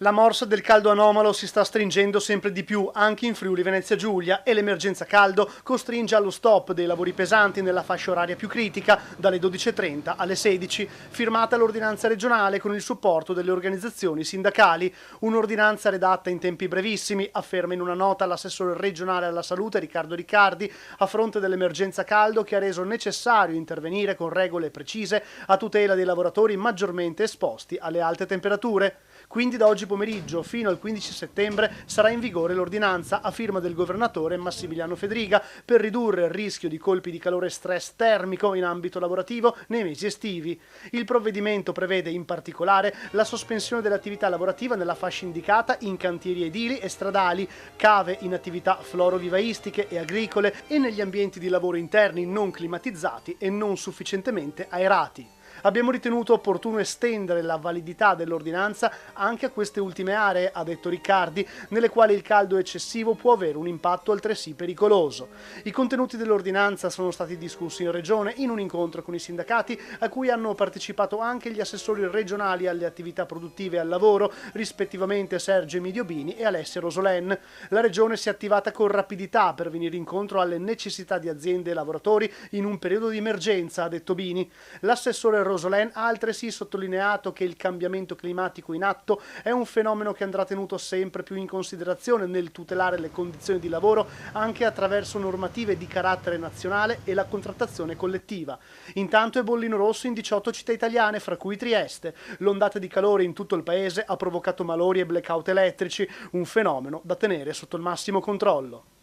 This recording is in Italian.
La morsa del caldo anomalo si sta stringendo sempre di più anche in Friuli Venezia Giulia e l'emergenza caldo costringe allo stop dei lavori pesanti nella fascia oraria più critica dalle 12:30 alle 16, firmata l'ordinanza regionale con il supporto delle organizzazioni sindacali. Un'ordinanza redatta in tempi brevissimi, afferma in una nota l'assessore regionale alla salute Riccardo Riccardi, a fronte dell'emergenza caldo che ha reso necessario intervenire con regole precise a tutela dei lavoratori maggiormente esposti alle alte temperature. Quindi da oggi pomeriggio fino al 15 settembre sarà in vigore l'ordinanza a firma del governatore Massimiliano Fedriga per ridurre il rischio di colpi di calore e stress termico in ambito lavorativo nei mesi estivi. Il provvedimento prevede in particolare la sospensione dell'attività lavorativa nella fascia indicata in cantieri edili e stradali, cave in attività florovivaistiche e agricole e negli ambienti di lavoro interni non climatizzati e non sufficientemente aerati. Abbiamo ritenuto opportuno estendere la validità dell'ordinanza anche a queste ultime aree, ha detto Riccardi, nelle quali il caldo eccessivo può avere un impatto altresì pericoloso. I contenuti dell'ordinanza sono stati discussi in Regione in un incontro con i sindacati a cui hanno partecipato anche gli assessori regionali alle attività produttive e al lavoro, rispettivamente Sergio Emidio Bini e Alessia Rosolen. La Regione si è attivata con rapidità per venire incontro alle necessità di aziende e lavoratori in un periodo di emergenza, ha detto Bini. L'assessore Rosolen ha altresì sottolineato che il cambiamento climatico in atto è un fenomeno che andrà tenuto sempre più in considerazione nel tutelare le condizioni di lavoro anche attraverso normative di carattere nazionale e la contrattazione collettiva. Intanto è bollino rosso in 18 città italiane, fra cui Trieste. L'ondata di calore in tutto il paese ha provocato malori e blackout elettrici, un fenomeno da tenere sotto il massimo controllo.